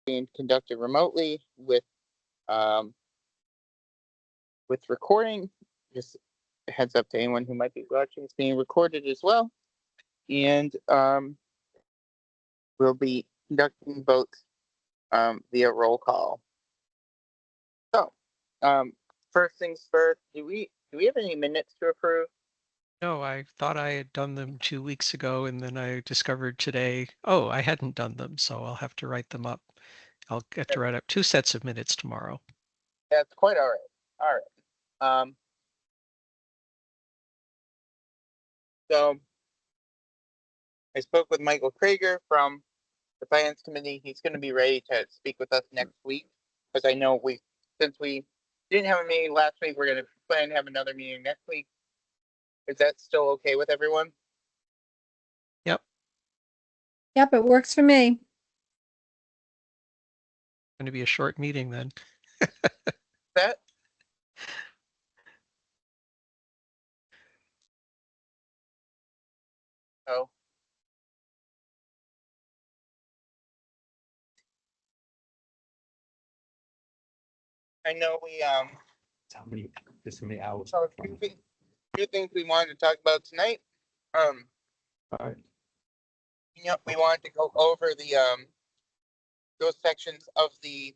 being conducted remotely with recording. Just a heads up to anyone who might be watching, it's being recorded as well. And we'll be conducting both via roll call. So, first things first, do we have any minutes to approve? No, I thought I had done them 2 weeks ago, and then I discovered today, oh, I hadn't done them, so I'll have to write them up. I'll get to write up 2 sets of minutes tomorrow. That's quite all right. All right. So I spoke with Michael Krager from the Finance Committee. He's going to be ready to speak with us next week, because I know since we didn't have a meeting last week, we're going to plan to have another meeting next week. Is that still okay with everyone? Yep. Yep, it works for me. Going to be a short meeting then. That? Oh. I know There's so many hours. so few things we wanted to talk about tonight. All right. We wanted to go over the those sections of the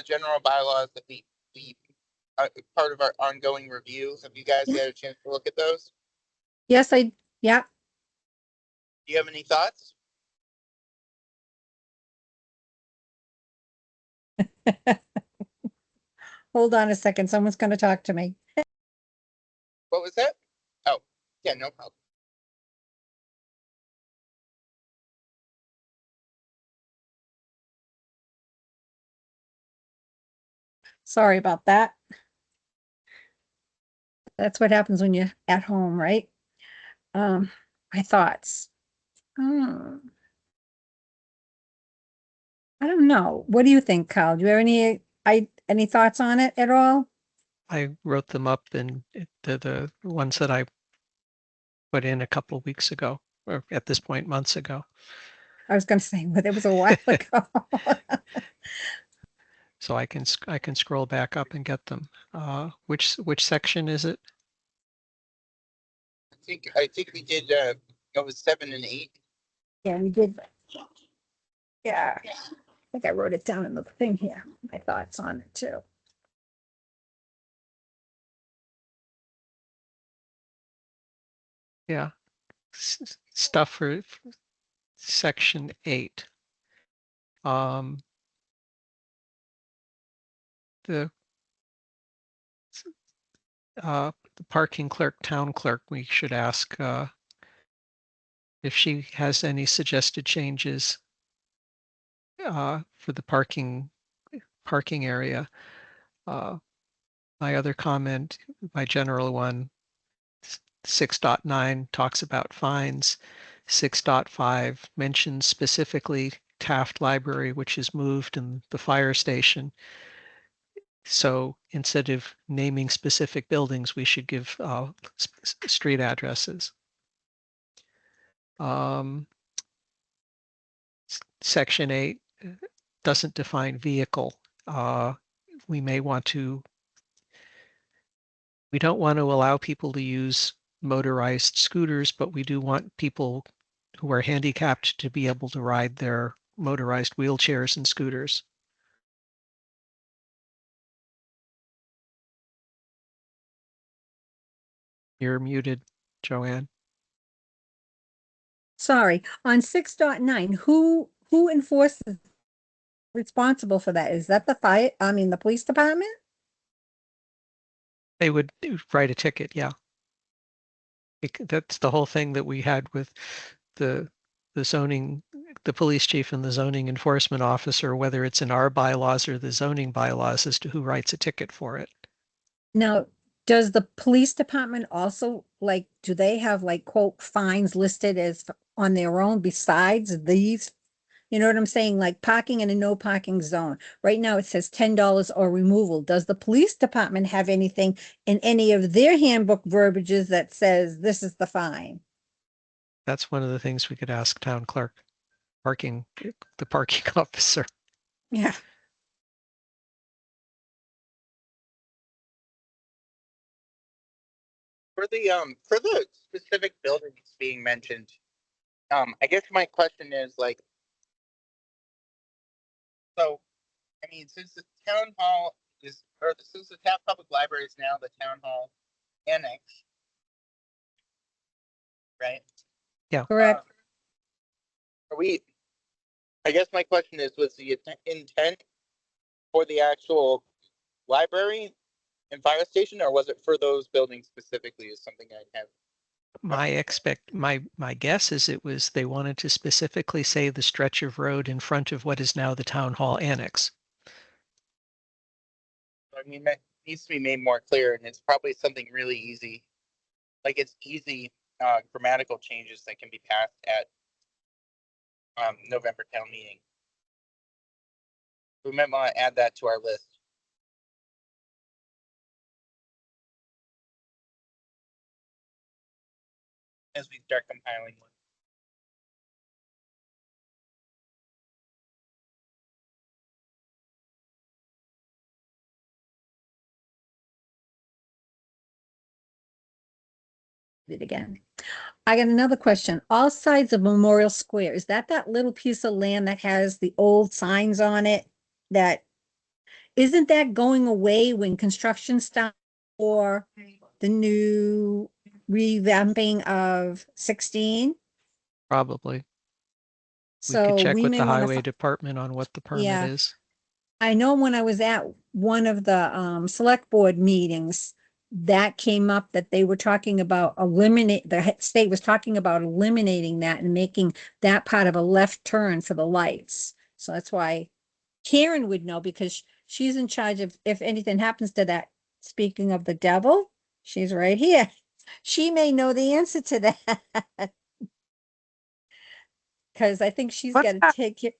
general bylaws that we part of our ongoing reviews. Have you guys had a chance to look at those? Yes, yeah. Do you have any thoughts? Hold on a second. Someone's going to talk to me. What was that? Oh, yeah, no problem. Sorry about that. That's what happens when you're at home, right? My thoughts. I don't know. What do you think, Kyle? Do you have any thoughts on it at all? I wrote them up in the ones that I put in a couple of weeks ago, or at this point, months ago. I was going to say, but it was a while ago. So I can scroll back up and get them. Which section is it? I think we did it was 7 and 8. Yeah, we did. Yeah. I think I wrote it down in the thing here. My thoughts on it too. Yeah. Stuff for section 8. The parking clerk, town clerk, we should ask if she has any suggested changes for the parking area. My other comment, my general one, 6.9 talks about fines. 6.5 mentions specifically Taft Library, which is moved, in the fire station. So instead of naming specific buildings, we should give street addresses. Section 8 doesn't define vehicle. We don't want to allow people to use motorized scooters, but we do want people who are handicapped to be able to ride their motorized wheelchairs and scooters. You're muted, Joanne. Sorry. On 6.9, who enforces responsible for that? Is that the police department? They would write a ticket, yeah. That's the whole thing that we had with the zoning, the police chief and the zoning enforcement officer, whether it's in our bylaws or the zoning bylaws, as to who writes a ticket for it. Now, does the police department also, do they have quote fines listed as on their own besides these? You know what I'm saying? Like parking in a no parking zone. Right now it says $10 or removal. Does the police department have anything in any of their handbook verbiages that says this is the fine? That's one of the things we could ask town clerk, the parking officer. Yeah. For the specific buildings being mentioned, I guess my question is like, so I mean, since the town hall is, or since the Taft Public Library is now the town hall annex, right? Correct. Are we? I guess my question is, was the intent for the actual library and fire station, or was it for those buildings specifically? Is something I have. My guess is it was they wanted to specifically say the stretch of road in front of what is now the town hall annex. I mean, that needs to be made more clear, and it's probably something really easy. Like it's easy grammatical changes that can be passed at November town meeting. We might want to add that to our list as we start compiling one. It again. I got another question. All sides of Memorial Square, is that little piece of land that has the old signs on it? That, isn't that going away when construction starts or the new revamping of 16? Probably. We could So check we with may the want highway to, department on what the permit yeah. is. I know when I was at one of the select board meetings, that came up that they were talking about the state was talking about eliminating that and making that part of a left turn for the lights. So that's why Karen would know, because she's in charge of if anything happens to that. Speaking of the devil, she's right here. She may know the answer to that. Because I think she's What's got to that? take care.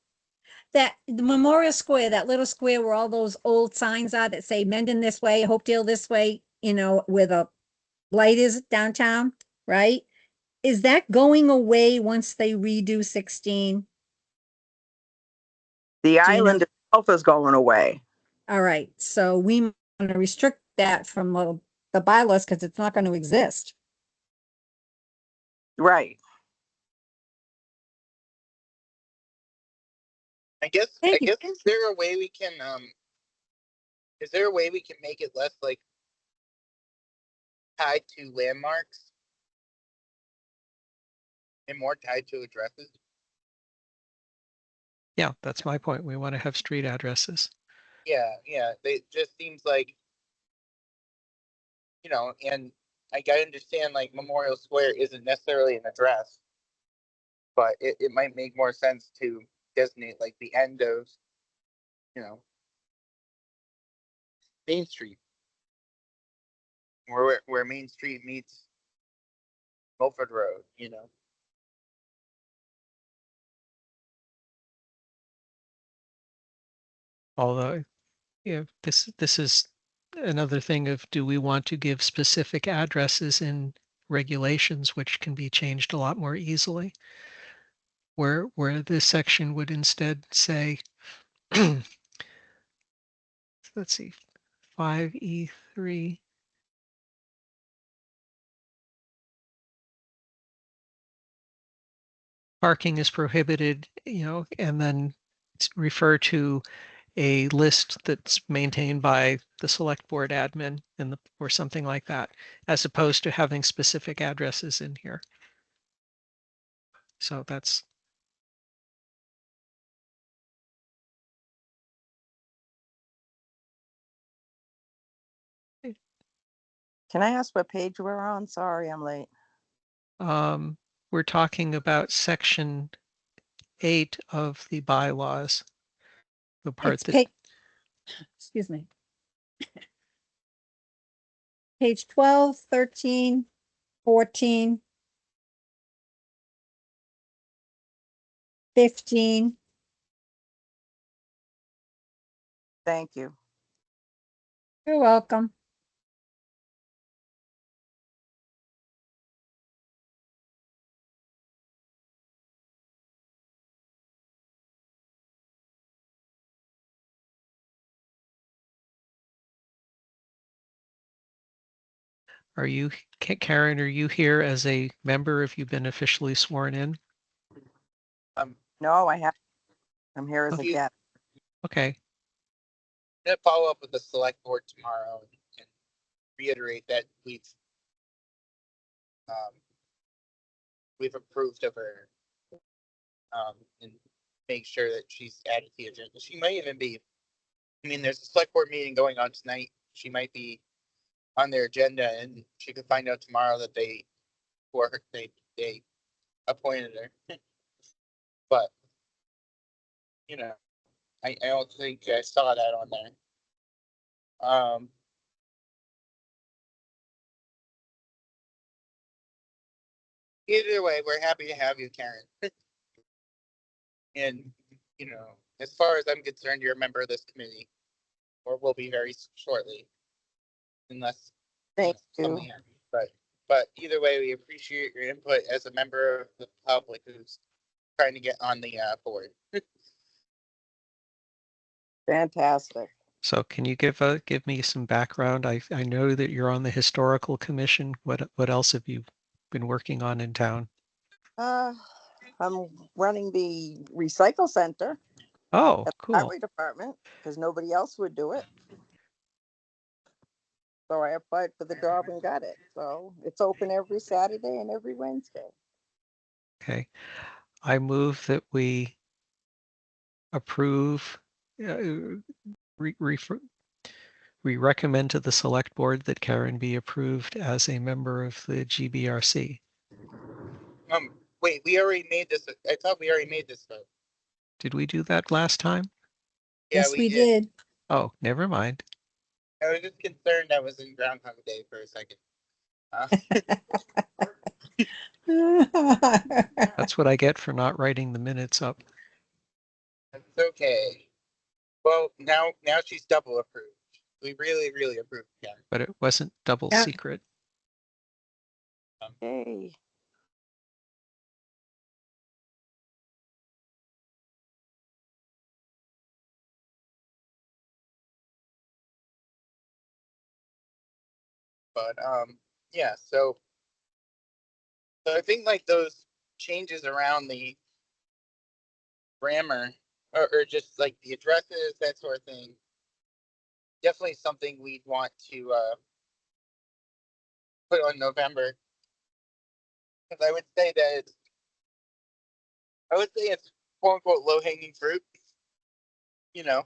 That the Memorial Square, that little square where all those old signs are that say Mendon this way, Hopedale this way, where the light is downtown, right? Is that going away once they redo 16? The Do you know? island itself is going away. All right, so we want to restrict that from the bylaws because it's not going to exist. Right. I guess Thank you. is there a way we can make it less like tied to landmarks and more tied to addresses? Yeah, that's my point. We want to have street addresses. Yeah. They just seems like, and I gotta understand like Memorial Square isn't necessarily an address, but it might make more sense to designate like the end of, you know, Main Street. Where Main Street meets Milford Road. Although, yeah, this is another thing of, do we want to give specific addresses in regulations, which can be changed a lot more easily? Where this section would instead say, let's see, 5E3. Parking is prohibited, and then refer to a list that's maintained by the select board admin or something like that, as opposed to having specific addresses in here. So that's. Can I ask what page we're on? Sorry, I'm late. We're talking about section 8 of the bylaws. The part It's that, excuse me. Page 12, 13, 14, 15. Thank you. You're welcome. Are you, Karen, are you here as a member? Have you been officially sworn in? No, I have. I'm here as a You- guest. Okay, I'm gonna follow up with the select board tomorrow and reiterate that we've approved of her, and make sure that she's added to the agenda. She might even be. I mean, there's a select board meeting going on tonight. She might be on their agenda, and she could find out tomorrow that they appointed her. But you know, I don't think I saw that on there. Either way, we're happy to have you, Karen. And you know, as far as I'm concerned, you're a member of this committee, or will be very shortly, unless Thank something you. happens. But either way, we appreciate your input as a member of the public who's trying to get on the board. Fantastic. so can you give me some background? I know that you're on the historical commission. What else have you been working on in town? I'm running the recycle center Oh, at the cool. highway department because nobody else would do it. So I applied for the job and got it. So it's open every Saturday and every Wednesday. Okay. I move that we approve, we recommend to the select board that Karen be approved as a member of the GBRC. Wait, we already made this. I thought we already made this vote. Did we do that last time? Yeah, Yes, we did. Oh, never mind. I was just concerned I was in Groundhog Day for a second. That's what I get for not writing the minutes up. That's okay. Well, now she's double approved. We really approved Karen. But it wasn't double Yeah. secret. Hey, But yeah, so I think like those changes around the grammar or just like the addresses, that sort of thing, definitely something we'd want to put on November. Because I would say it's quote unquote low hanging fruit. You know,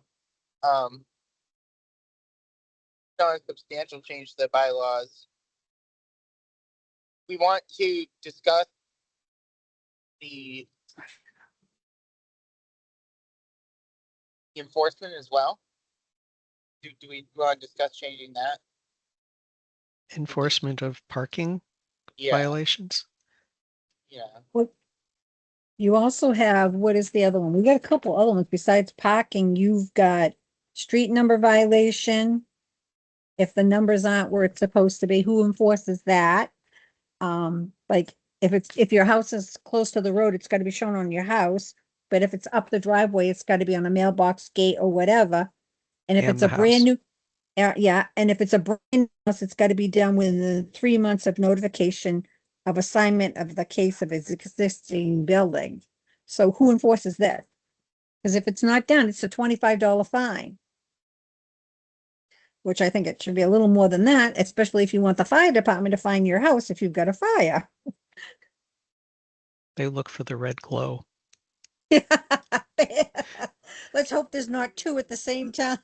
not a substantial change to the bylaws. We want to discuss the enforcement as well. Do we want to discuss changing that? Enforcement of parking Yeah, violations. yeah. What, you also have, what is the other one? We got a couple other ones besides parking. You've got street number violation. If the numbers aren't where it's supposed to be, who enforces that? Like if your house is close to the road, it's gotta be shown on your house. But if it's up the driveway, it's gotta be on a mailbox gate or whatever. And if And it's the a brand house. new, yeah, and if it's a brand new house, it's gotta be done within 3 months of notification of assignment of the case of its existing building. So who enforces that? Because if it's not done, it's a $25 fine. Which I think it should be a little more than that, especially if you want the fire department to find your house if you've got a fire. They look for the red glow. Let's hope there's not two at the same time.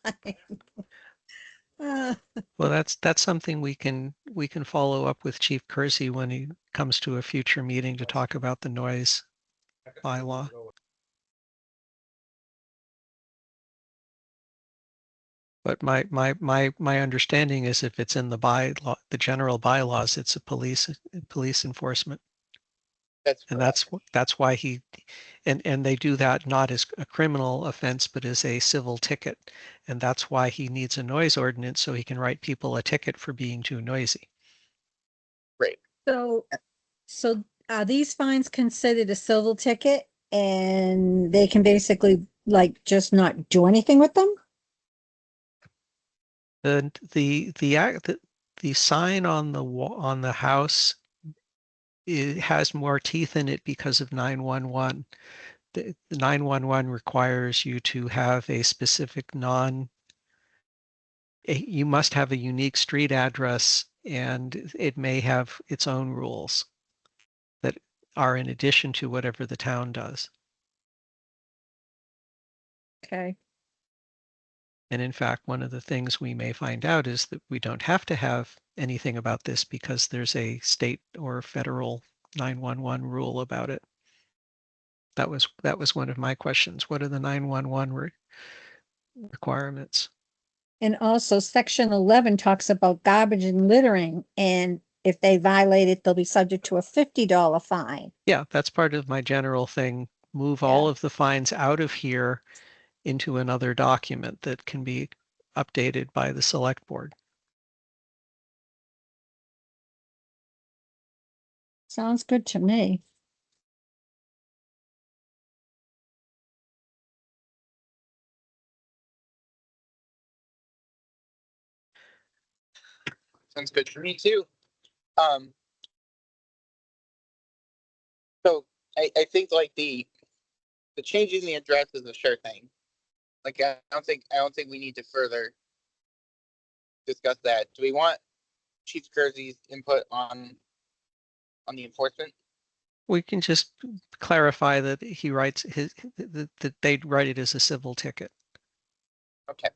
Well, that's something we can follow up with Chief Kersey when he comes to a future meeting to talk about the noise bylaw. But my understanding is if it's in the bylaw, the general bylaws, it's a police enforcement. And that's why and they do that not as a criminal offense, but as a civil ticket. And that's why he needs a noise ordinance so he can write people a ticket for being too noisy. Great. So are these fines considered a civil ticket and they can basically like just not do anything with them? The the sign on the wall, on the house, it has more teeth in it because of 911. The 911 requires you to have a specific you must have a unique street address, and it may have its own rules that are in addition to whatever the town does. Okay. And in fact, one of the things we may find out is that we don't have to have anything about this because there's a state or federal 911 rule about it. That was one of my questions. What are the 911 requirements? And also section 11 talks about garbage and littering, and if they violate it, they'll be subject to a $50 fine. Yeah, that's part of my general thing. Move all of the fines out of here into another document that can be updated by the select board. Sounds good to me. Sounds good to me too. So I think like the changing the address is a sure thing. Like I don't think we need to further discuss that. Do we want Chief Kersey's input on the enforcement? We can just clarify that he writes that they'd write it as a civil ticket. Okay.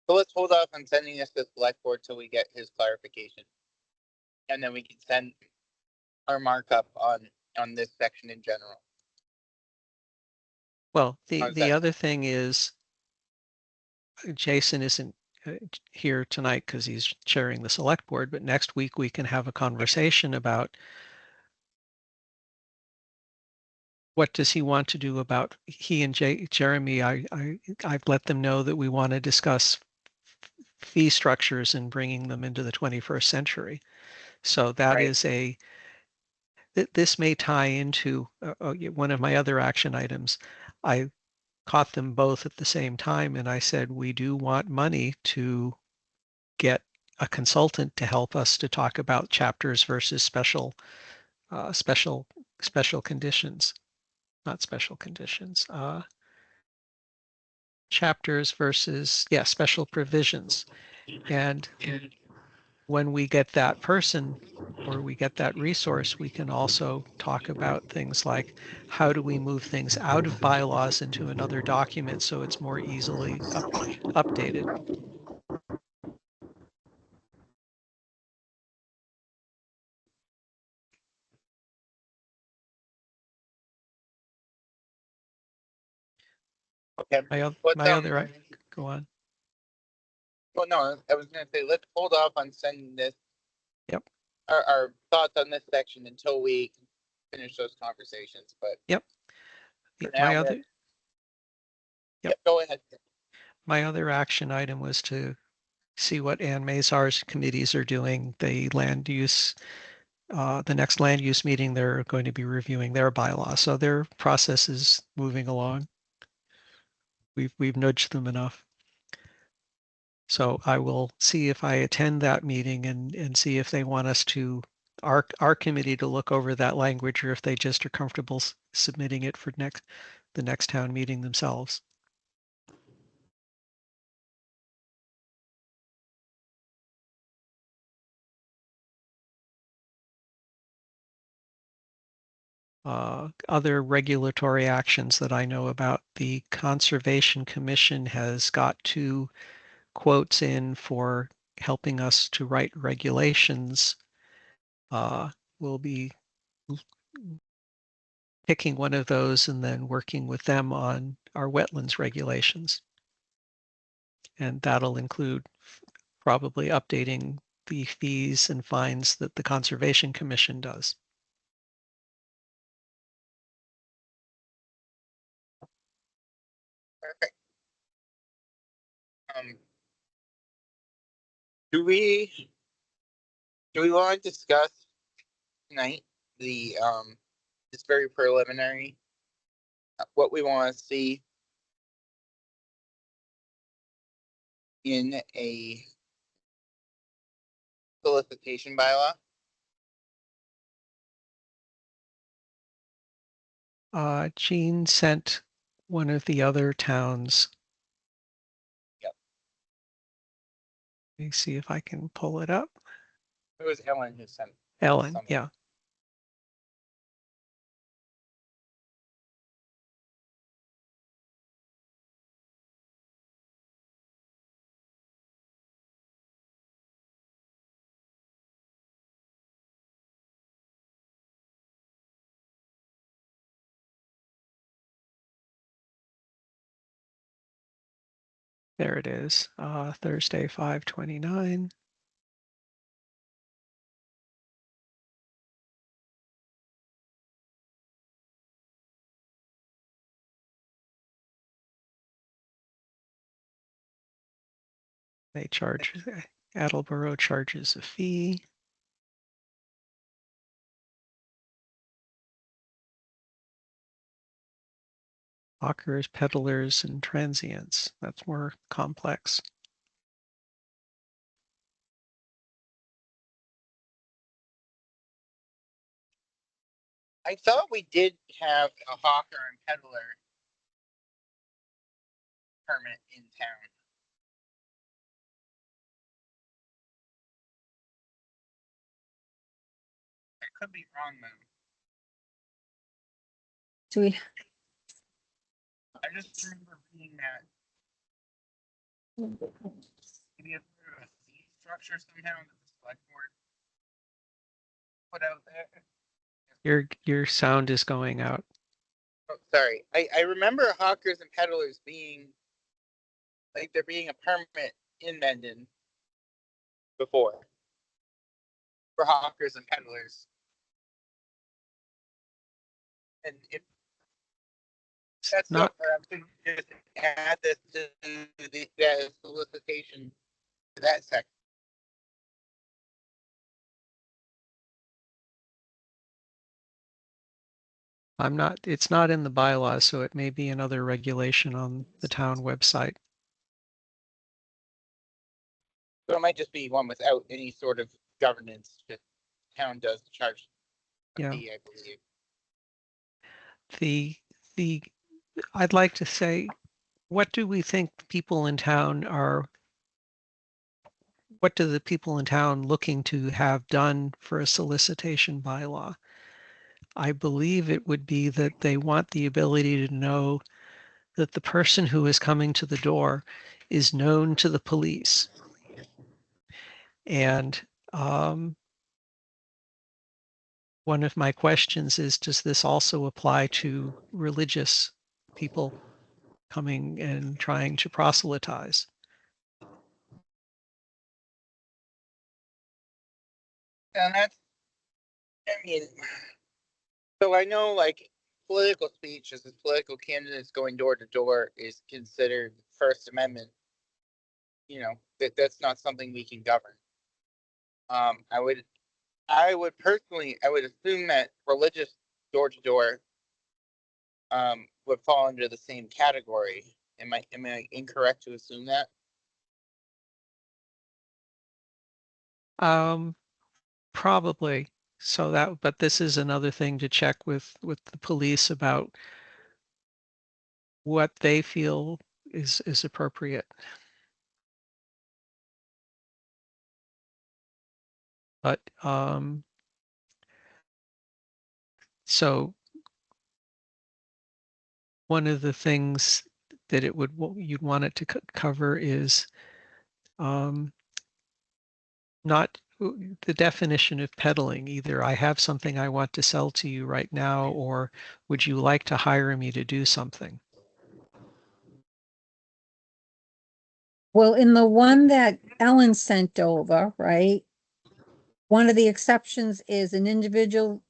So let's hold off on sending this to the select board till we get his clarification. And then we can send our markup on this section in general. Well, How's the that? other thing is Jason isn't here tonight because he's chairing the select board, but next week we can have a conversation about what does he want to do about, he and Jeremy, I've let them know that we want to discuss fee structures and bringing them into the 21st century. So that Right. is this may tie into one of my other action items. I caught them both at the same time and I said, we do want money to get a consultant to help us to talk about chapters versus special conditions, not special conditions, chapters versus, yeah, special provisions. And when we get that person or we get that resource, we can also talk about things like how do we move things out of bylaws into another document so it's more easily updated. Okay. Go on. Well, no, I was gonna say let's hold off on sending this. Yep. Our thoughts on this section until we finish those conversations. But Yep. for now, go ahead. My other action item was to see what Ann Mazar's committees are doing. The land use, the next land use meeting, they're going to be reviewing their bylaw. So their process is moving along. We've nudged them enough. So I will see if I attend that meeting and see if they want us to, our committee to look over that language, or if they just are comfortable submitting it for the next town meeting themselves. Other regulatory actions that I know about, the Conservation Commission has got 2 quotes in for helping us to write regulations. We'll be picking one of those and then working with them on our wetlands regulations. And that'll include probably updating the fees and fines that the Conservation Commission does. Perfect. Do we want to discuss tonight the this very preliminary what we want to see in a solicitation bylaw. Jean sent one of the other towns. Yep. Let me see if I can pull it up. It was Ellen who sent Ellen, something. yeah. There it is, Thursday, 5/29. They charge, Attleboro charges a fee. Hawkers, peddlers, and transients. That's more complex. I thought we did have a hawker and peddler permit in town. I could be wrong though. Do we, I just remember reading that maybe a fee structure somehow that the select board put out there. Your sound is going out. Oh, sorry. I remember hawkers and peddlers being like there being a permit in Mendon before for hawkers and peddlers. And if that's Not, perhaps we just add this to the solicitation to that section. it's not in the bylaws, so it may be another regulation on the town website. So it might just be one without any sort of governance that town does charge a Yeah. fee, I believe. I'd like to say, what do we think people in town are, what do the people in town looking to have done for a solicitation bylaw? I believe it would be that they want the ability to know that the person who is coming to the door is known to the police. And one of my questions is, does this also apply to religious people coming and trying to proselytize? And that's, I mean, so I know like political speech as political candidates going door to door is considered First Amendment. You know, that's not something we can govern. I would personally, I would assume that religious door to door would fall under the same category. Am I incorrect to assume that? Probably. So that, but this is another thing to check with the police about what they feel is appropriate. But so one of the things that you'd want it to cover is not the definition of peddling. Either I have something I want to sell to you right now, or would you like to hire me to do something? well, in the one that Ellen sent over, right? One of the exceptions is an individual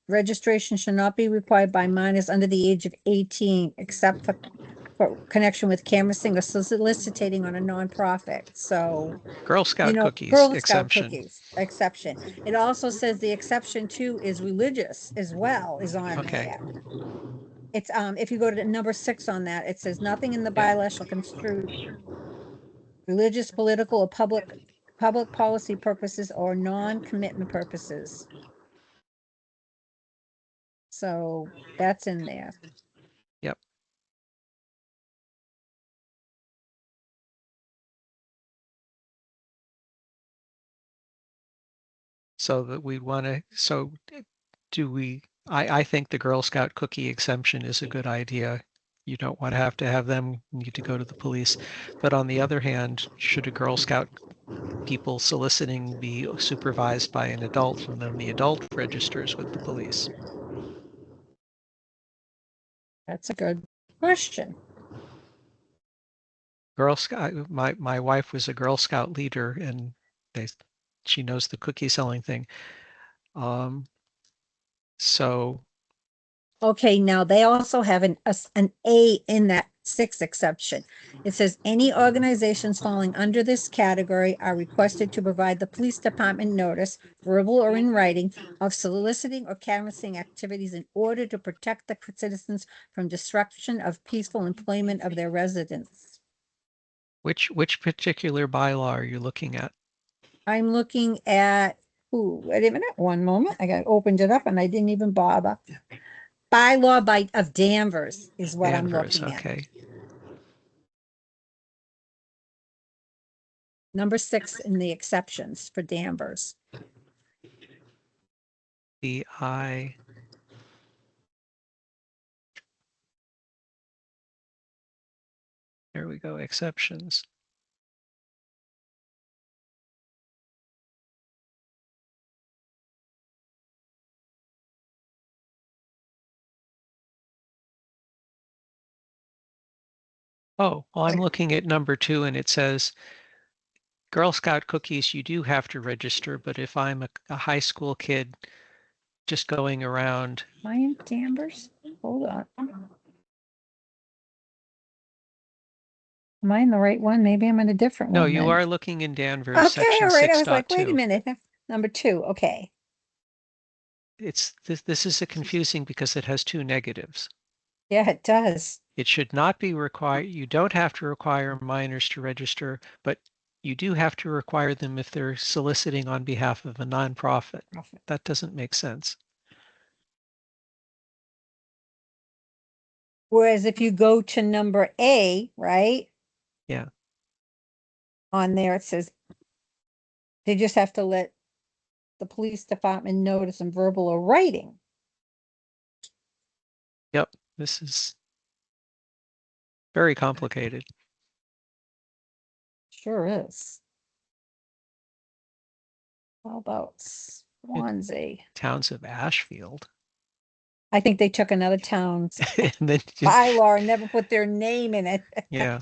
registration should not be required by minors under the age of 18, except for connection with canvassing or soliciting on a nonprofit. So, Girl Scout cookies Girl Scout exemption. cookies exception. It also says the exception too is religious as well is on Okay. there. It's if you go to number 6 on that, it says nothing in the Yeah. bylaw shall construe religious, political, or public public policy purposes or non-commitment purposes. So that's in there. Yep. So that we want to, so do we, I think the Girl Scout cookie exemption is a good idea. You don't want to have them need to go to the police. But on the other hand, should a Girl Scout people soliciting be supervised by an adult and then the adult registers with the police? That's a good question. Girl Scout, my wife was a Girl Scout leader and she knows the cookie selling thing. So Okay, now they also have an A in that 6th exception. It says any organizations falling under this category are requested to provide the police department notice, verbal or in writing, of soliciting or canvassing activities in order to protect the citizens from disruption of peaceful employment of their residents. which particular bylaw are you looking at? I'm looking at, ooh, wait a minute, one moment. I got opened it up and I didn't even bother. Bylaw of Danvers is what I'm Danvers, looking at. okay. Number 6 in the exceptions for Danvers. There we go, exceptions. Oh, well, I'm looking at number 2 and it says Girl Scout cookies, you do have to register, but if I'm a high school kid just going around, Am I in Danvers? Hold on. Am I in the right one? Maybe I'm in a different no, one you then. are looking in Danvers, Okay, section all right. I was like, wait a 6.2. minute. Number 2. Okay. It's this is a confusing because it has 2 negatives. Yeah, it does. It should not be required. You don't have to require minors to register, but you do have to require them if they're soliciting on behalf of a nonprofit. That doesn't make sense. Whereas if you go to number A, right? Yeah. On there, it says they just have to let the police department notice in verbal or writing. Yep. This is very complicated. Sure is. How about Swansea? Towns of Ashfield. I think they took another town's And then just, bylaw and never put their name in it. yeah.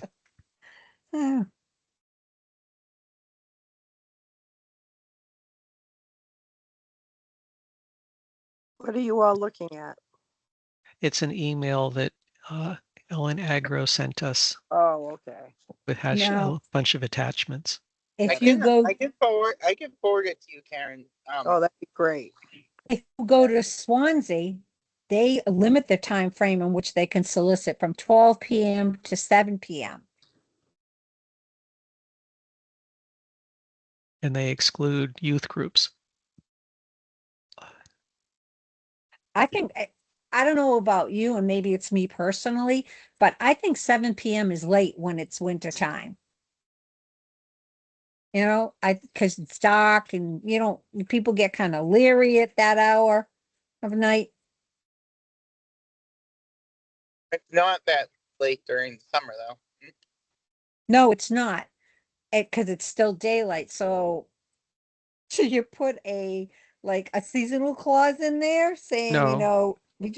Ah, What are you all looking at? It's an email that Ellen Agro sent us Oh, okay. with has No. a bunch of attachments. If you go, I can forward it to you, Karen. Oh, that'd be great. if you go to Swansea, they limit the time frame in which they can solicit from 12 p.m. to 7 p.m. And they exclude youth groups. I think, I don't know about you, and maybe it's me personally, but I think 7 p.m. is late when it's winter time. You know, because it's dark and people get kind of leery at that hour of night. It's not that late during the summer though. No, it's not. Because it's still daylight. So should you put like a seasonal clause in there saying, No. you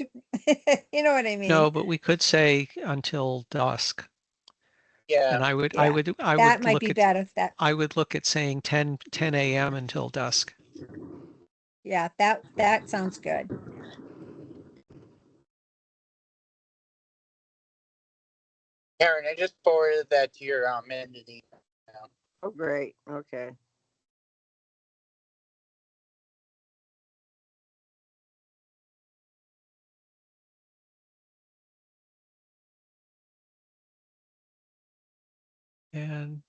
know what I mean? No, but we could say until dusk. Yeah. And I would That might look be at better. I would look at saying 10 a.m. until dusk. Yeah, that sounds good. Karen, I just forwarded that to your entity. Oh, great. Okay. And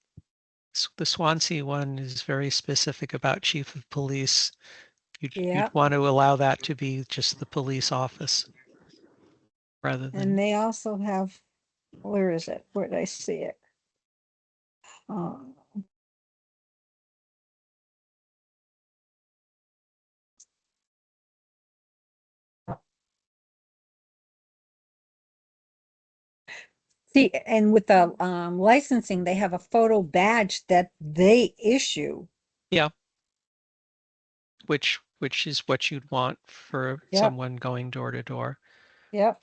The Swansea one is very specific about chief of police. You'd Yep. want to allow that to be just the police office rather And than, they also have, where is it? Where did I see it? Um, See, and with the licensing, they have a photo badge that they issue. yeah, which is what you'd want for Yep. someone going door to door. Yep.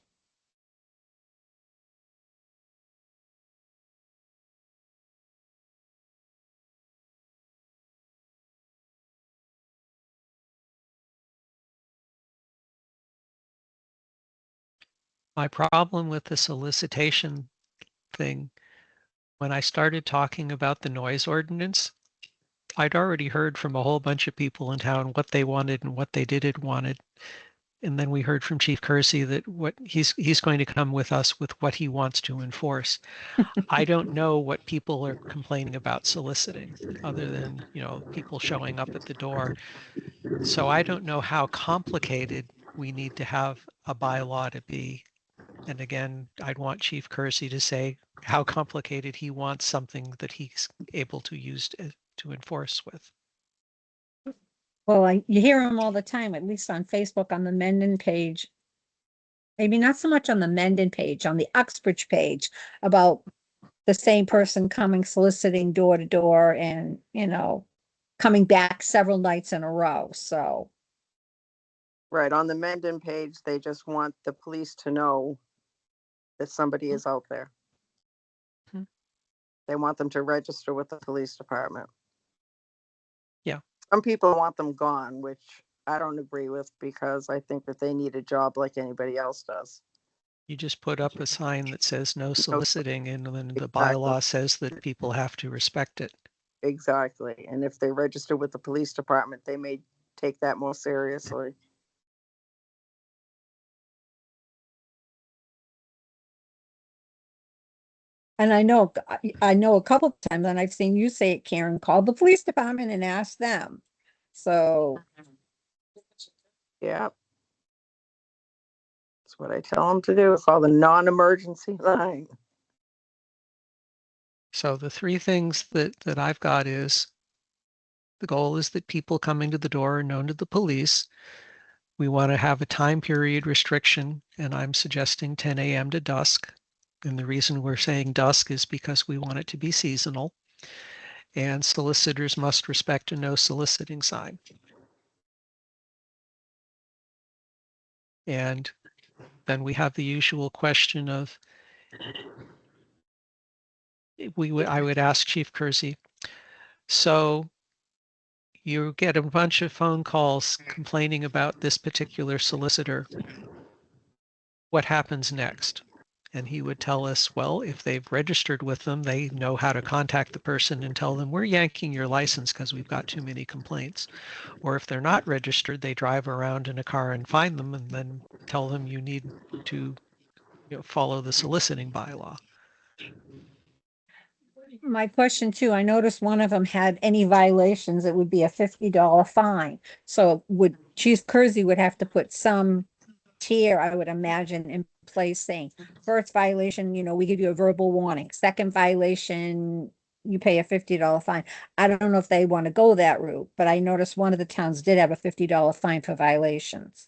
My problem with the solicitation thing, when I started talking about the noise ordinance, I'd already heard from a whole bunch of people in town what they wanted and what they didn't wanted. And then we heard from Chief Kersey that what he's going to come with us with what he wants to enforce. I don't know what people are complaining about soliciting other than, people showing up at the door. So I don't know how complicated we need to have a bylaw to be. And again, I'd want Chief Kersey to say how complicated he wants something that he's able to use to enforce with. Well, you hear them all the time, at least on Facebook, on the Mendon page. Maybe not so much on the Mendon page, on the Uxbridge page, about the same person coming soliciting door to door and, coming back several nights in a row. So, Right, on the Mendon page, they just want the police to know that somebody is out there. Hmm. They want them to register with the police department. Yeah. Some people want them gone, which I don't agree with because I think that they need a job like anybody else does. You just put up a sign that says no soliciting, and then the Exactly. bylaw says that people have to respect it. Exactly. And if they register with the police department, they may take that more seriously. and I know a couple of times, and I've seen you say it, Karen, call the police department and ask them. So, Yeah. That's what I tell them to do. Call the non-emergency line. So the three things that I've got is the goal is that people coming to the door are known to the police. We want to have a time period restriction, and I'm suggesting 10 a.m. to dusk. And the reason we're saying dusk is because we want it to be seasonal. And solicitors must respect a no soliciting sign. And then we have the usual question of, I would ask Chief Kersey, so you get a bunch of phone calls complaining about this particular solicitor. What happens next? And he would tell us, well, if they've registered with them, they know how to contact the person and tell them, we're yanking your license because we've got too many complaints. Or if they're not registered, they drive around in a car and find them and then tell them you need to follow the soliciting bylaw. my question too, I noticed one of them had any violations, it would be a $50 fine. So Chief Kersey would have to put some tier, I would imagine, in place saying, first violation, we give you a verbal warning. Second violation, you pay a $50 fine. I don't know if they want to go that route, but I noticed one of the towns did have a $50 fine for violations.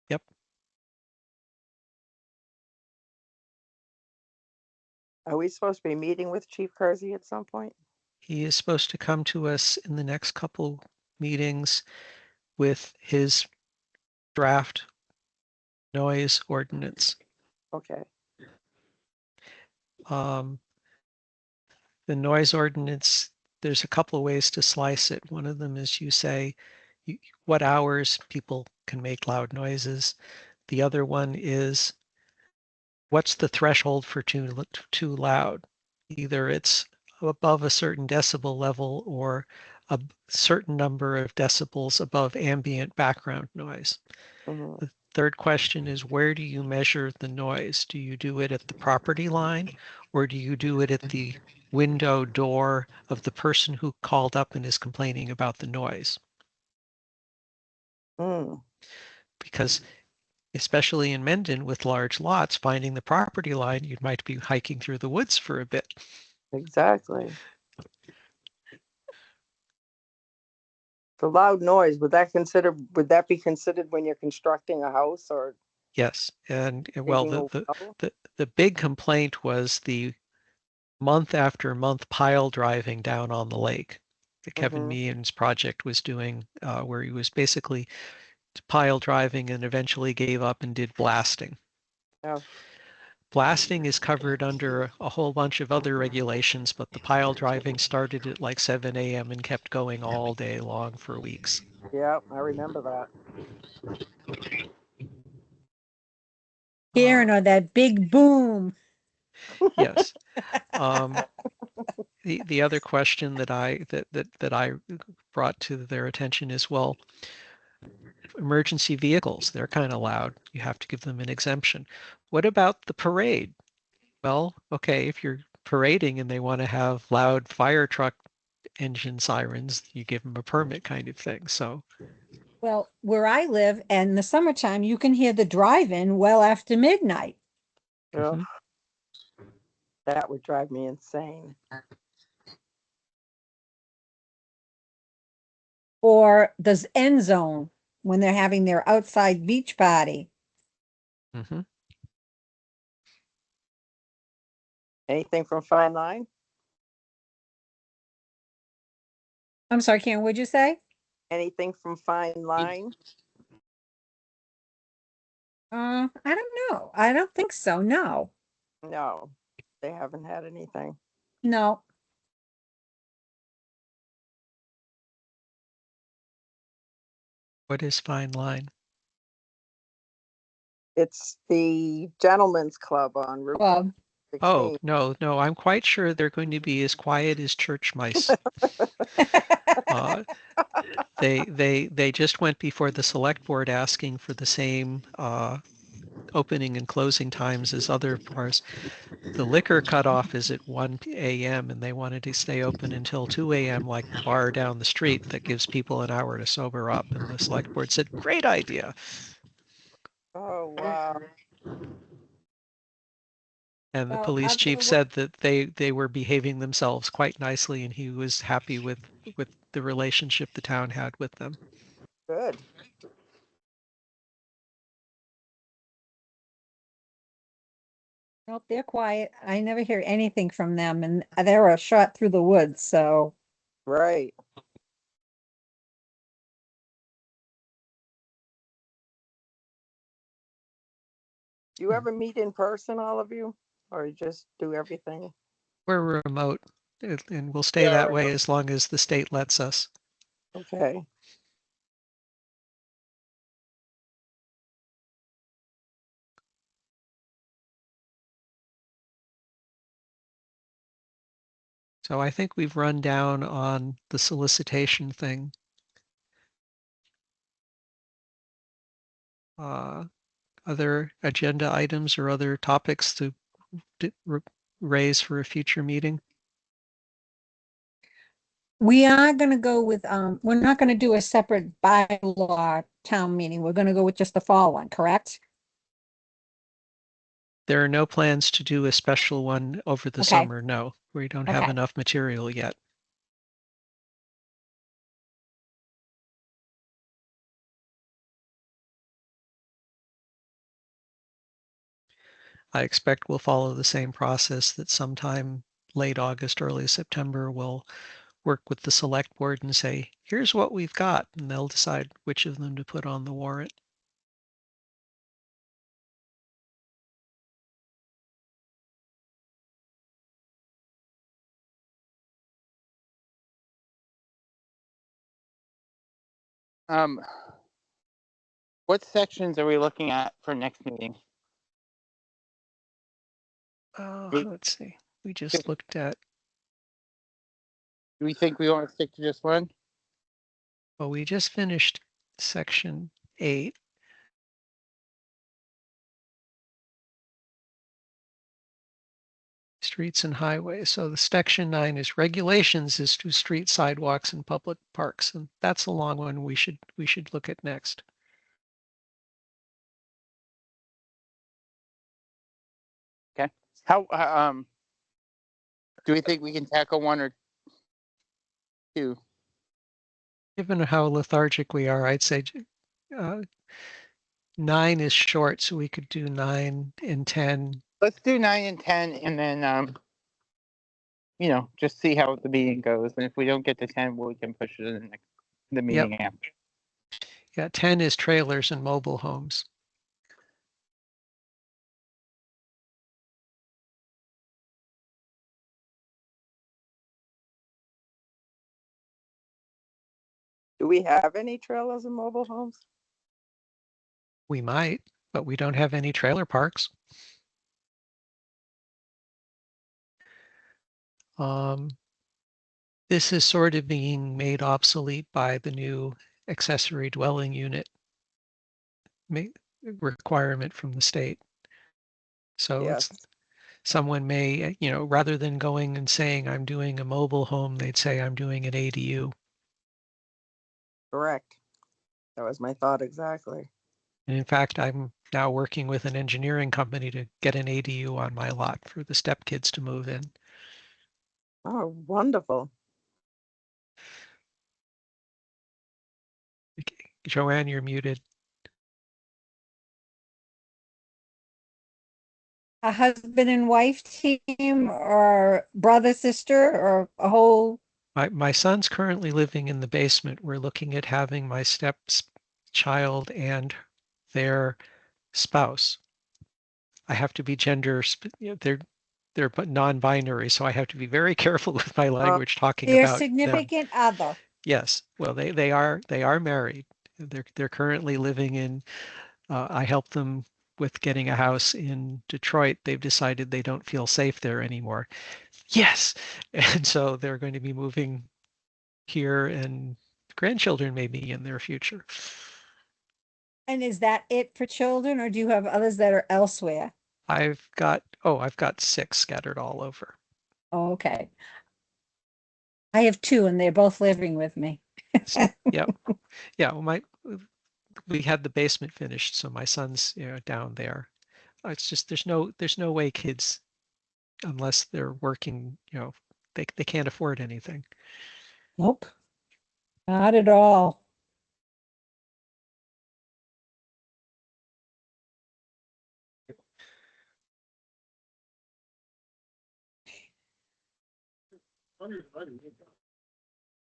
Yep. Are we supposed to be meeting with Chief Kersey at some point? He is supposed to come to us in the next couple meetings with his draft noise ordinance. Okay. The noise ordinance, there's a couple of ways to slice it. One of them is you say what hours people can make loud noises. The other one is what's the threshold for too loud? Either it's above a certain decibel level or a certain number of decibels above ambient background noise. Mhm. third question is, where do you measure the noise? Do you do it at the property line, or do you do it at the window door of the person who called up and is complaining about the noise? Hmm, Because especially in Mendon with large lots, finding the property line, you might be hiking through the woods for a bit. exactly. The loud noise, would that be considered when you're constructing a house or Yes, and well, digging a well? the big complaint was the month after month pile driving down on the lake that Kevin Mhm. Meehan's project was doing, where he was basically pile driving and eventually gave up and did blasting. Yeah, Blasting is covered under a whole bunch of other regulations, but the pile driving started at like 7 a.m. and kept going all day long for weeks. yeah, I remember that. Hearing or that big boom. Yes. The other question that I brought to their attention is, well, emergency vehicles, they're kind of loud. You have to give them an exemption. What about the parade? Well, okay, if you're parading and they want to have loud fire truck engine sirens, you give them a permit kind of thing. So, Well, where I live in the summertime, you can hear the drive-in well after midnight. Yeah, mhm. that would drive me insane. Or the end zone when they're having their outside beach party. Mhm. Anything from Fine Line? I'm sorry, Karen, what'd you say? Anything from Fine Line? I don't know. I don't think so. No, No, they haven't had anything. no. What is fine line? It's the Gentlemen's Club on Route Well, Oh, 16. no, I'm quite sure they're going to be as quiet as church mice. Uh, they just went before the select board asking for the same opening and closing times as other bars. The liquor cutoff is at 1 a.m. and they wanted to stay open until 2 a.m. like the bar down the street that gives people an hour to sober up. And the select board said, great idea. Oh, wow. And the well, police chief said that they were behaving themselves quite nicely and he was happy with the relationship the town had with them. Good. nope, they're quiet. I never hear anything from them, and they're a shot through the woods. So, Right. Do you ever meet in person, all of you? Or you just do everything? We're remote and we'll stay Yeah, that way as long as the state lets us. Okay. So I think we've run down on the solicitation thing. Other agenda items or other topics to raise for a future meeting? we are going to go with, we're not going to do a separate bylaw town meeting. We're going to go with just the fall one, correct? There are no plans to do a special one over the Okay. summer. No, we don't have Okay. enough material yet. I expect we'll follow the same process that sometime late August, early September, we'll work with the select board and say, here's what we've got, and they'll decide which of them to put on the warrant. Um, what sections are we looking at for next meeting? Do Let's see. We just looked at, we think we want to stick to just one? well, we just finished section 8. streets and highways. So the section 9 is regulations as to street sidewalks and public parks, and that's a long one we should look at next. Okay. How do we think we can tackle one or two? Given how lethargic we are, I'd say 9 is short, so we could do 9 and 10. Let's do 9 and 10, and then just see how the meeting goes. And if we don't get to 10, we can push it in the meeting after. Yeah, 10 is trailers and mobile homes. Do we have any trailers and mobile homes? We might, but we don't have any trailer parks. This is sort of being made obsolete by the new accessory dwelling unit requirement from the state. So Yes. someone may, rather than going and saying I'm doing a mobile home, they'd say I'm doing an ADU. Correct. That was my thought exactly. And in fact, I'm now working with an engineering company to get an ADU on my lot for the stepkids to move in. Oh, wonderful. Joanne, you're muted. A husband and wife team or brother, sister, or a whole, My son's currently living in the basement. We're looking at having my stepchild and their spouse. I have to be they're non-binary, so I have to be very careful with my language talking their about them. significant other. Yes, well, they are married. They're currently living in. I helped them with getting a house in Detroit. They've decided they don't feel safe there anymore. Yes, and so they're going to be moving here, and grandchildren may be in their future. And is that it for children, or do you have others that are elsewhere? I've got 6 scattered all over. Oh, okay. I have 2 and they're both living with me. Yeah. Well, we had the basement finished, so my son's down there. It's just there's no way kids, unless they're working, they can't afford anything. Nope. Not at all.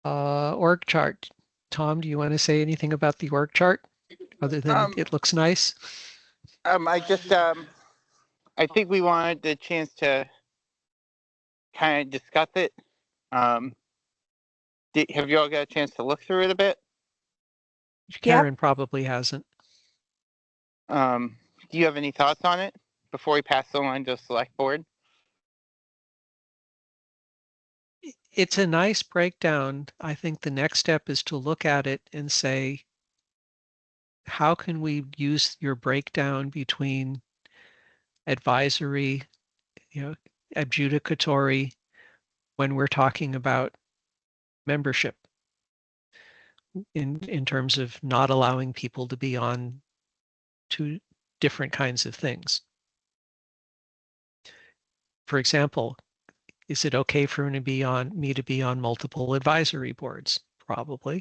Org chart. Tom, do you want to say anything about the org chart other than it looks nice? I think we wanted the chance to kind of discuss it. Have you all got a chance to look through it a bit? Karen probably hasn't. Do you have any thoughts on it before we pass the line to the select board? It's a nice breakdown. I think the next step is to look at it and say, how can we use your breakdown between advisory, adjudicatory, when we're talking about membership in terms of not allowing people to be on 2 different kinds of things. For example, is it okay for me to be on multiple advisory boards? Probably.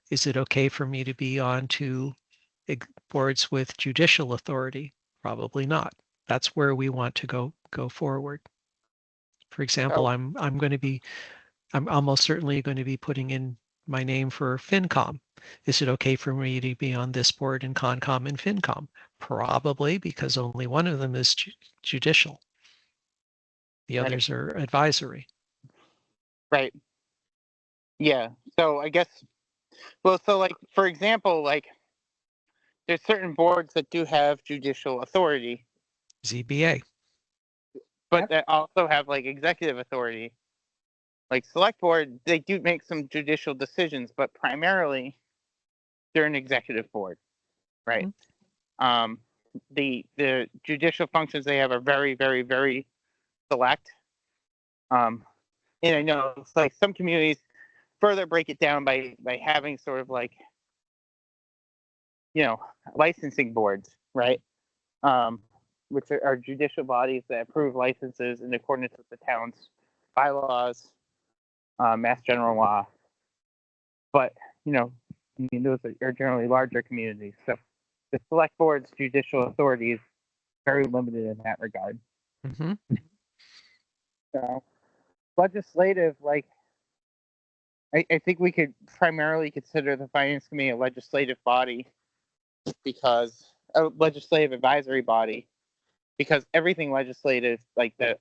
Is it okay for me to be on 2 boards with judicial authority? Probably not. That's where we want to go forward. For example, I'm almost certainly going to be putting in my name for FinCom. Is it okay for me to be on this board in CONCOM and FinCom? Probably, because only one of them is judicial. The others are advisory. Right. Yeah. So I guess, for example, there's certain boards that do have judicial authority, ZBA. but that also have executive authority. Like select board, they do make some judicial decisions, but primarily they're an executive board, right? The judicial functions they have are very, very, very select. And I know it's like some communities further break it down by having sort of like, licensing boards, right? Um, which are judicial bodies that approve licenses in accordance with the town's bylaws, mass general law. But I mean, those are generally larger communities. So the select board's judicial authority is very limited in that regard. Hmm. So legislative, like I think we could primarily consider the finance committee a legislative body, because a legislative advisory body, because everything legislative, like the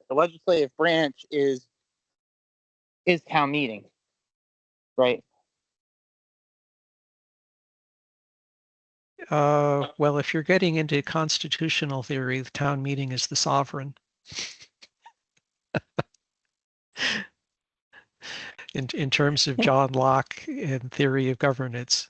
legislative branch is town meeting, right? Well, if you're getting into constitutional theory, the town meeting is the sovereign. In terms of John Locke and theory of governance,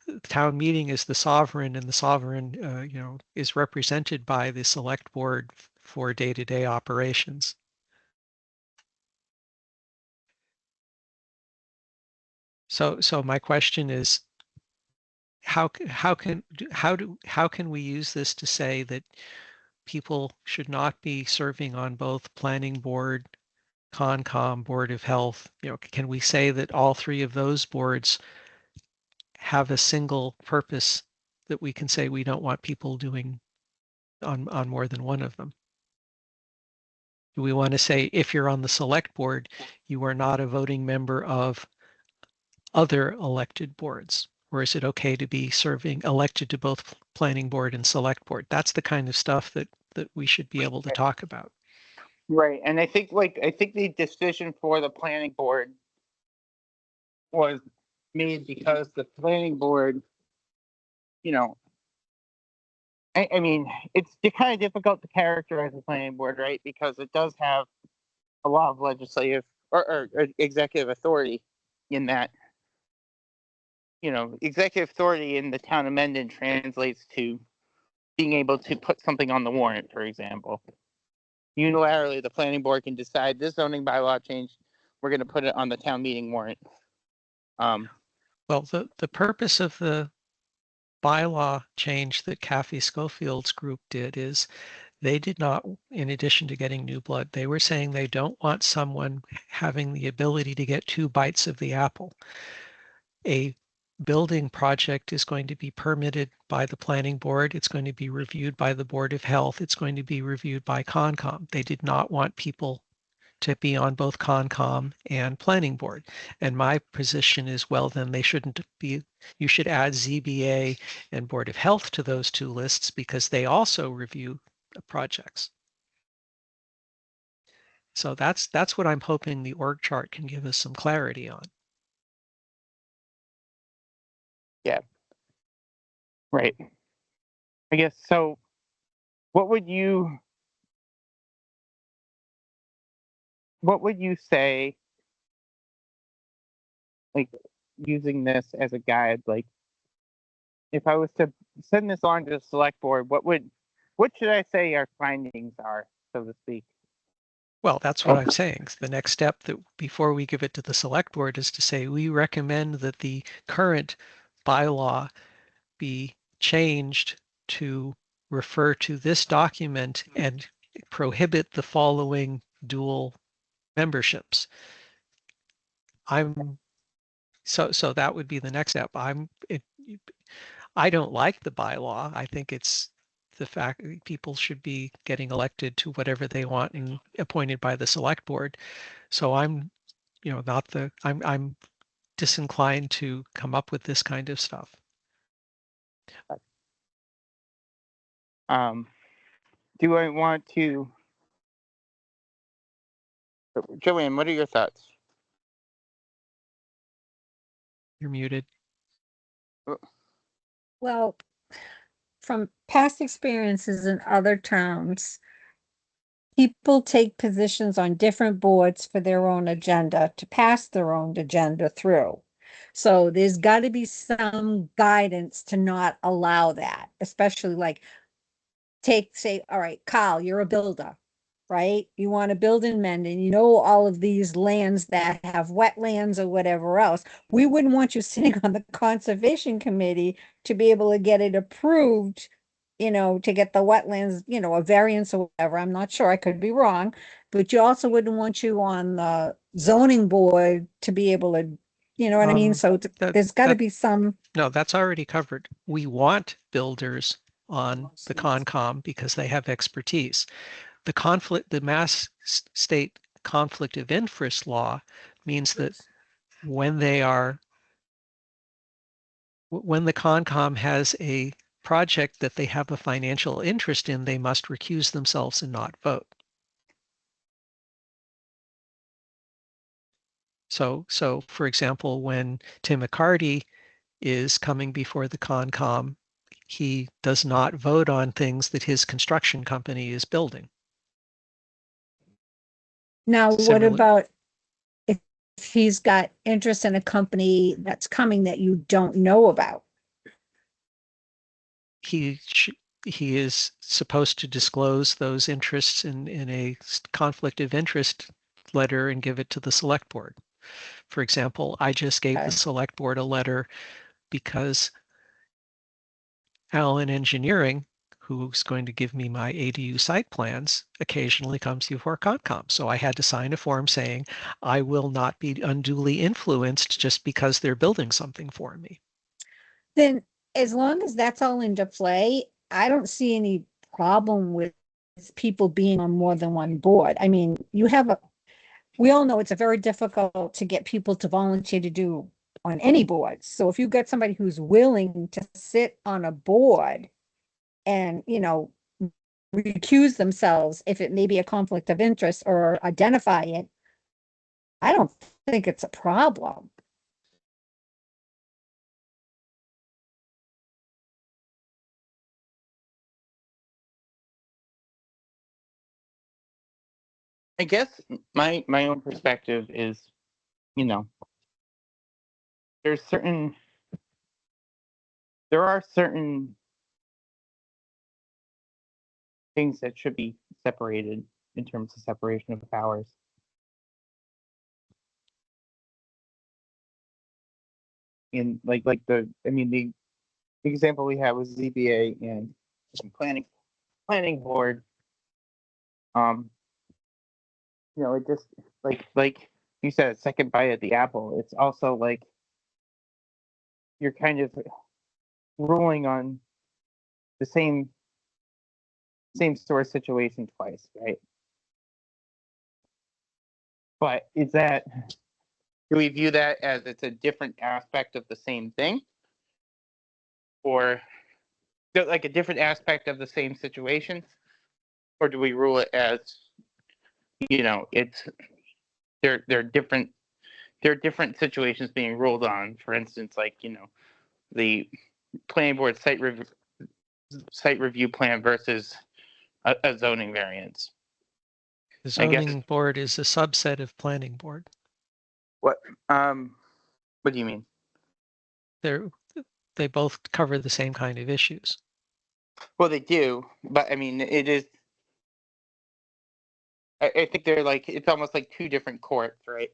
the town meeting is the sovereign, and the sovereign, is represented by the select board for day-to-day operations. So my question is, how can we use this to say that people should not be serving on both planning board, Concom, Board of Health? Can we say that all three of those boards have a single purpose that we can say we don't want people doing on more than one of them? Do we want to say if you're on the select board, you are not a voting member of other elected boards? Or is it okay to be serving elected to both planning board and select board? That's the kind of stuff that we should be able to talk about. Right. And I think the decision for the planning board was made because the planning board, I mean, it's kind of difficult to characterize the planning board, right? Because it does have a lot of legislative or executive authority in that, executive authority in the town of Mendon translates to being able to put something on the warrant, for example. Unilaterally, the planning board can decide this zoning bylaw change, we're going to put it on the town meeting warrant. Well, the purpose of the bylaw change that Kathy Schofield's group did is they did not, in addition to getting new blood, they were saying they don't want someone having the ability to get two bites of the apple. A building project is going to be permitted by the planning board. It's going to be reviewed by the Board of Health. It's going to be reviewed by Concom. They did not want people to be on both Concom and planning board. And my position is, well, then they shouldn't be, you should add ZBA and Board of Health to those two lists because they also review projects. So that's what I'm hoping the org chart can give us some clarity on. Yeah. Right. I guess so. What would you say, like, using this as a guide, like, if I was to send this on to the select board, what should I say our findings are, so to speak? Well, that's what I'm saying. The next step, that before we give it to the select board, is to say we recommend that the current bylaw be changed to refer to this document and prohibit the following dual memberships. So that would be the next step. I don't like the bylaw. I think it's the fact that people should be getting elected to whatever they want and appointed by the select board. So I'm I'm disinclined to come up with this kind of stuff. Do I want to, Joanne, what are your thoughts? You're muted. Well, from past experiences in other towns, people take positions on different boards for their own agenda to pass their own agenda through. So there's got to be some guidance to not allow that, especially like say, all right, Carl, you're a builder, right? You want to build in Mendon, you know all of these lands that have wetlands or whatever else. We wouldn't want you sitting on the conservation committee to be able to get it approved, to get the wetlands, a variance or whatever. I'm not sure, I could be wrong, but you also wouldn't want you on the zoning board to be able to, you know what I mean? So there's got to be some. No, that's already covered. We want builders on the Concom because they have expertise. The Mass State conflict of interest law means that when the Concom has a project that they have a financial interest in, they must recuse themselves and not vote. So for example, when Tim McCarty is coming before the Concom, he does not vote on things that his construction company is building. Now, what Similar- about if he's got interest in a company that's coming that you don't know about? He is supposed to disclose those interests in a conflict of interest letter and give it to the select board. For example, I just gave the select board a letter because Allen Engineering, who's going to give me my ADU site plans, occasionally comes before Concom. So I had to sign a form saying I will not be unduly influenced just because they're building something for me. Then, as long as that's all into play, I don't see any problem with people being on more than one board. I mean, we all know it's a very difficult to get people to volunteer to do on any board. So if you've got somebody who's willing to sit on a board and, recuse themselves if it may be a conflict of interest or identify it, I don't think it's a problem. I guess my own perspective is, there are certain things that should be separated in terms of separation of powers. In the example we have was ZBA and planning board. It just like you said, second bite at the apple. It's also like you're kind of ruling on the same sort of situation twice, right? But do we view that as it's a different aspect of the same thing? Or like a different aspect of the same situation? Or do we rule it as, they're different situations being ruled on. For instance, the planning board site review plan versus a zoning variance. The I guess zoning board is a subset of planning board. What do you mean? They both cover the same kind of issues. Well, they do, but I mean, it is. I think they're it's almost like two different courts, right?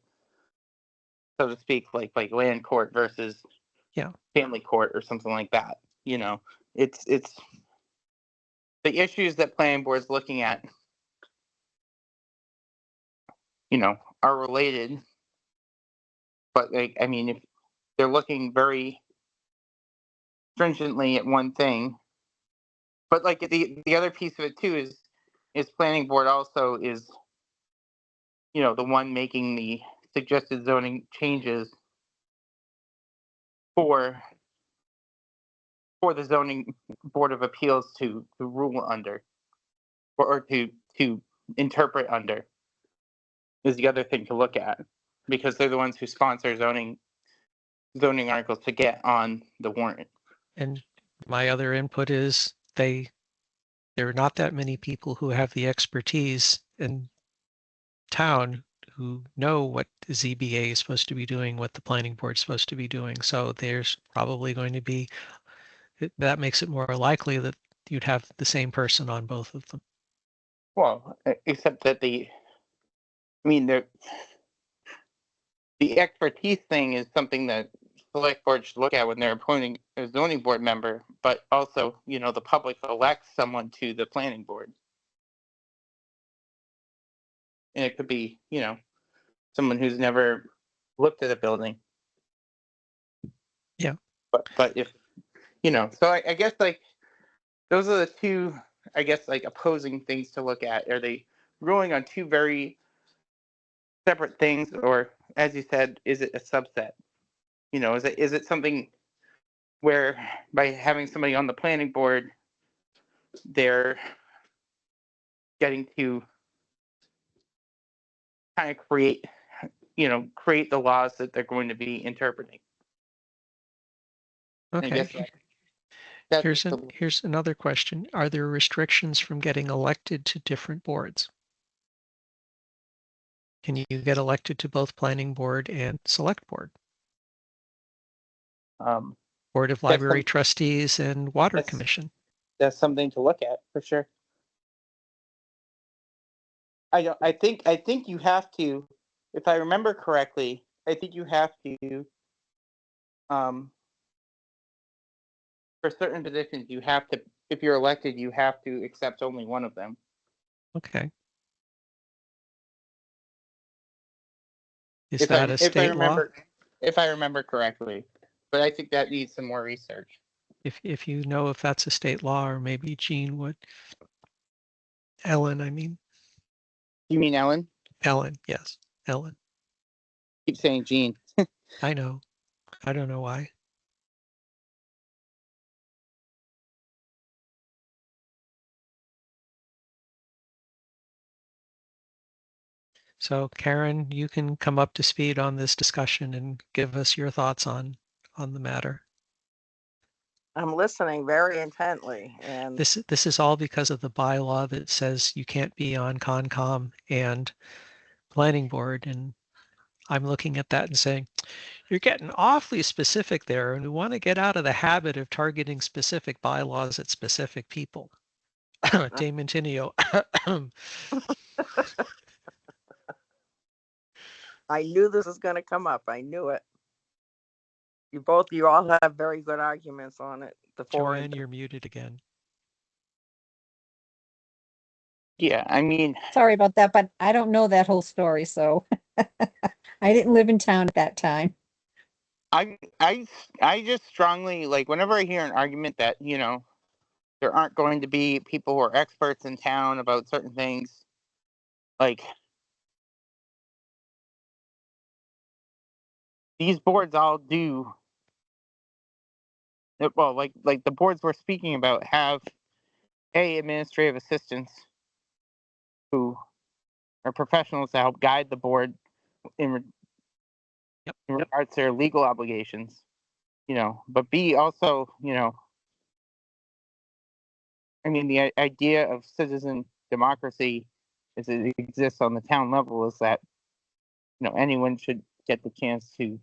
So to speak, like land court versus family court or something like that. It's the issues that planning board's looking at, are related. But if they're looking very stringently at one thing, but the other piece of it too is planning board also is, the one making the suggested zoning changes for the zoning board of appeals to rule under or to interpret under is the other thing to look at, because they're the ones who sponsor zoning articles to get on the warrant. And my other input is there are not that many people who have the expertise in town who know what the ZBA is supposed to be doing, what the planning board is supposed to be doing. So there's probably going to be, that makes it more likely that you'd have the same person on both of them. Well, except that I mean, the expertise thing is something that select board should look at when they're appointing a zoning board member, but also, the public elects someone to the planning board. And it could be, someone who's never looked at a building. Yeah. But if, so I guess like, those are the two, I guess, like opposing things to look at. Are they ruling on two very separate things, or as you said, is it a subset? Is it something where by having somebody on the planning board, they're getting to kind of create the laws that they're going to be interpreting? I Okay. guess that's Here's another question. Are there restrictions from getting elected to different boards? Can you get elected to both planning board and select board? Board of Library Trustees and Water Commission? That's something to look at for sure. I think you have to, if I remember correctly, I think you have to, for certain positions, you have to, if you're elected, you have to accept only one of them. Okay. Is that a state law? If I remember correctly, but I think that needs some more research. If you know if that's a state law, or maybe Jean would. Ellen, I mean. You mean Ellen? Ellen, yes, Ellen. Keep saying Jean. I know. I don't know why. So Karen, you can come up to speed on this discussion and give us your thoughts on the matter. I'm listening very intently, and This is all because of the bylaw that says you can't be on Concom and planning board, and I'm looking at that and saying, you're getting awfully specific there, and we want to get out of the habit of targeting specific bylaws at specific people. Damon Tinio. I knew this was going to come up. I knew it. You all have very good arguments on it. Joanne, you're muted again. Yeah, I mean, Sorry about that, but I don't know that whole story, so I didn't live in town at that time. I just strongly, like, whenever I hear an argument that, there aren't going to be people who are experts in town about certain things, like, these boards all do, well, like the boards we're speaking about have administrative assistants who are professionals to help guide the board in regards to their legal obligations, but B, also, I mean, the idea of citizen democracy as it exists on the town level is that, anyone should get the chance to.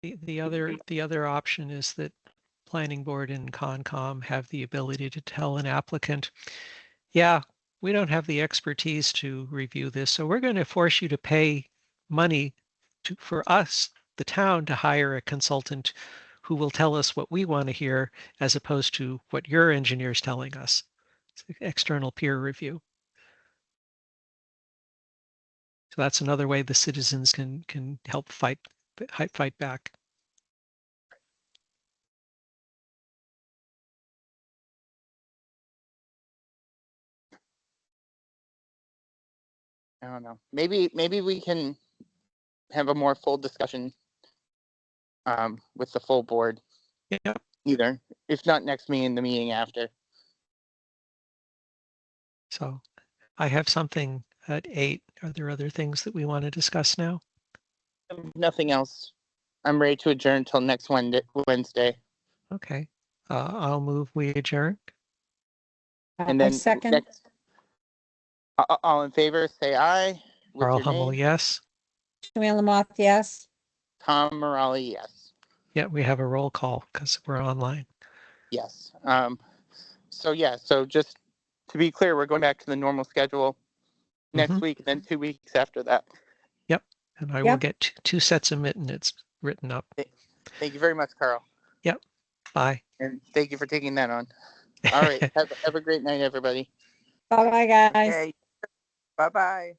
The other option is that planning board and Concom have the ability to tell an applicant, yeah, we don't have the expertise to review this, so we're going to force you to pay money for us, the town, to hire a consultant who will tell us what we want to hear, as opposed to what your engineer's telling us. It's external peer review. So that's another way the citizens can help fight back. I don't know. Maybe we can have a more full discussion with the full board. Yeah. Either, if not next meeting, the meeting after. So I have something at 8. Are there other things that we want to discuss now? Nothing else. I'm ready to adjourn until next Wednesday. Okay. I'll move we adjourn. And then second. All in favor, say aye. With Carl your Hummel, name. yes. Joanne Lamoth, yes. Tom Morale, yes. Yeah, we have a roll call because we're online. Yes. So yeah, so just to be clear, we're going back to the normal schedule next Mhm. week, and then 2 weeks after that. Yep. And I will Yep. get two sets of minutes written up. Thank you very much, Carl. Yep. Bye. And thank you for taking that on. All right. Have a great night, everybody. Bye-bye, guys. Okay, bye-bye.